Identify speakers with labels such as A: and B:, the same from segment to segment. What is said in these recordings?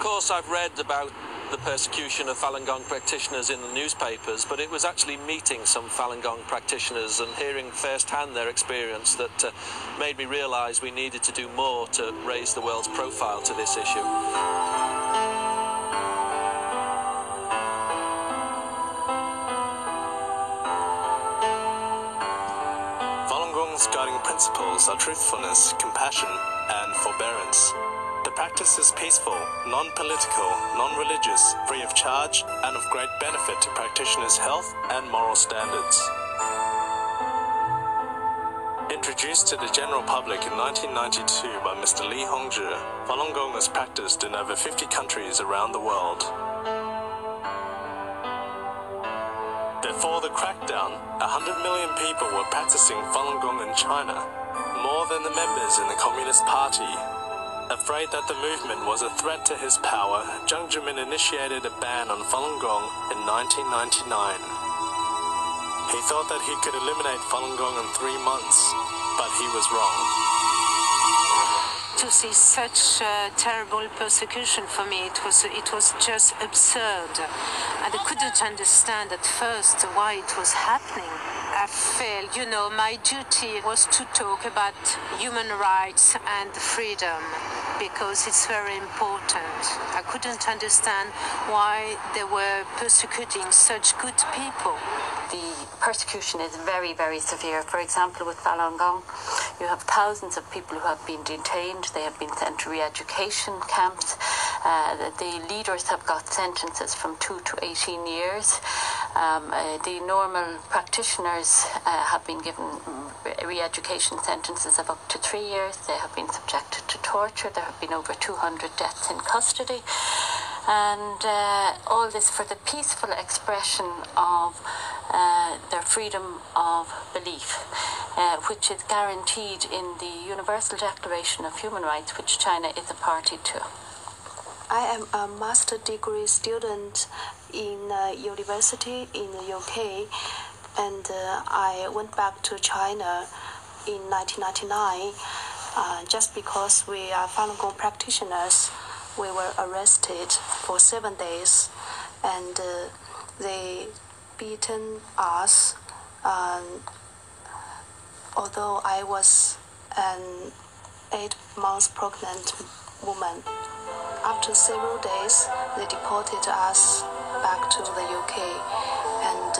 A: course, I've read about the persecution of Falun Gong practitioners in the newspapers, but it was actually meeting some Falun Gong practitioners and hearing firsthand their experience that made me realise we needed to do more to raise the world's profile to this issue.
B: Falun Gong's guiding principles are truthfulness, compassion, and forbearance. The practice is peaceful, non-political, non-religious, free of charge, and of great benefit to practitioners' health and moral standards. Introduced to the general public in 1992 by Mr. Li Hongzhi, Falun Gong is practiced in over 50 countries around the world. Before the crackdown, 100 million people were practicing Falun Gong in China, more than the members in the Communist Party. Afraid that the movement was a threat to his power, Jiang Zemin initiated a ban on Falun Gong in 1999. He thought that he could eliminate Falun Gong in 3 months, but he was wrong.
C: To see such terrible persecution for me, it was just absurd. And I couldn't understand at first why it was happening. I felt, my duty was to talk about human rights and freedom, because it's very important. I couldn't understand why they were persecuting such good people.
D: The persecution is very, very severe. For example, with Falun Gong, you have thousands of people who have been detained. They have been sent to re-education camps. The leaders have got sentences from 2 to 18 years. The normal practitioners have been given re-education sentences of up to 3 years. They have been subjected to torture. There have been over 200 deaths in custody. And all this for the peaceful expression of their freedom of belief, which is guaranteed in the Universal Declaration of Human Rights, which China is a party to.
E: I am a master degree student in university in the UK, and I went back to China in 1999 just because we are Falun Gong practitioners. We were arrested for 7 days, and they beaten us. Although I was an 8-month pregnant woman. After several days, they deported us back to the UK, and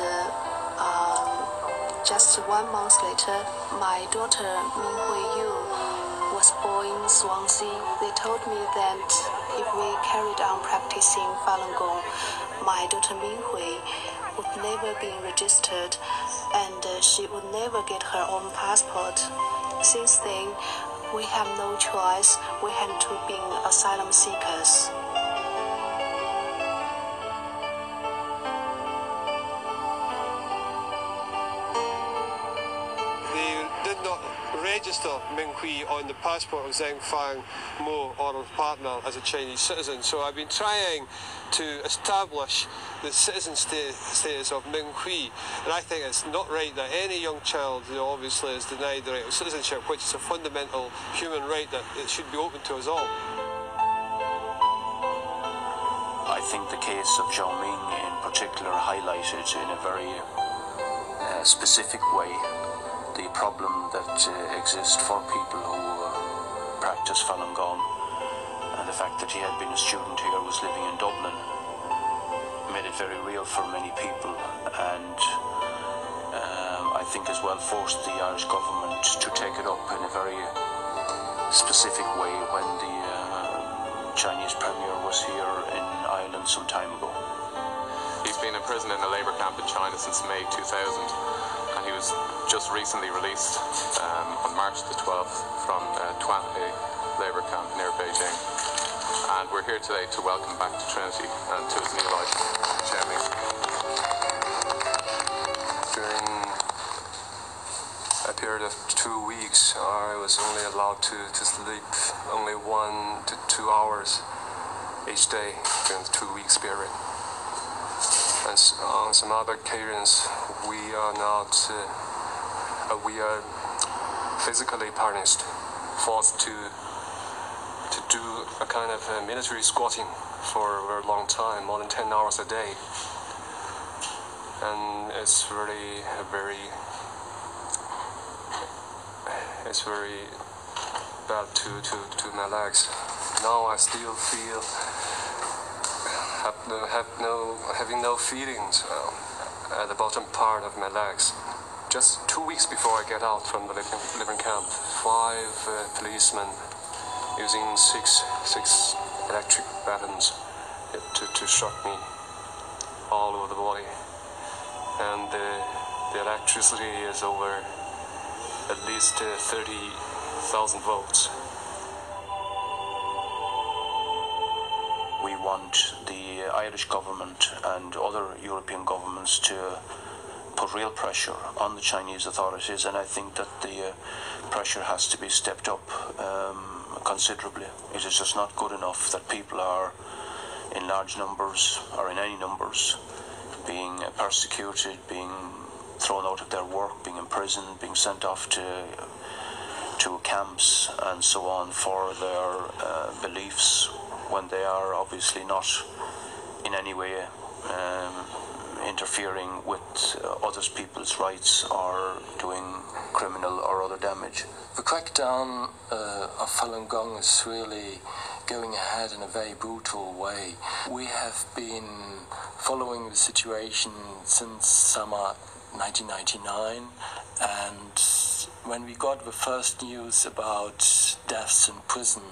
E: just 1 month later, my daughter Minghui Yu was born in Swansea. They told me that if we carried on practicing Falun Gong, my daughter Minghui would never be registered, and she would never get her own passport. Since then, we have no choice. We had to be asylum seekers.
F: They did not register Minghui on the passport of Zheng Fang Mo or her partner as a Chinese citizen. So I've been trying to establish the citizen status of Minghui, and I think it's not right that any young child, obviously, is denied the right of citizenship, which is a fundamental human right that it should be open to us all.
G: I think the case of Zhao Ming in particular highlighted in a very specific way the problem that exists for people who practice Falun Gong, and the fact that he had been a student here, was living in Dublin, made it very real for many people, and I think as well forced the Irish government to take it up in a very specific way when the Chinese Premier was here in Ireland some time ago.
H: He's been in prison in a labour camp in China since May 2000, and he was just recently released on March the 12th from Tuanhe labour camp near Beijing. And we're here today to welcome back to Trinity and to his new life, Zhao Ming.
I: During a period of 2 weeks, I was only allowed to sleep only 1 to 2 hours each day during the 2 weeks period. And on some other occasions, we are physically punished, forced to do a kind of military squatting for a very long time, more than 10 hours a day. And it's really very bad to my legs. Now I still feel having no feelings at the bottom part of my legs. Just 2 weeks before I get out from the living camp, 5 policemen using six electric batons to shock me all over the body. And the electricity is over at least 30,000 volts.
G: We want the Irish government and other European governments to put real pressure on the Chinese authorities, and I think that the pressure has to be stepped up considerably. It is just not good enough that people are in large numbers, or in any numbers, being persecuted, being thrown out of their work, being imprisoned, being sent off to camps and so on for their beliefs, when they are obviously not in any way interfering with other people's rights or doing criminal or other damage.
J: The crackdown of Falun Gong is really going ahead in a very brutal way. We have been following the situation since summer 1999, and when we got the first news about deaths in prison,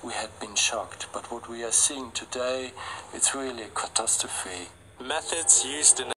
J: we had been shocked. But what we are seeing today, it's really a catastrophe.
B: Methods used in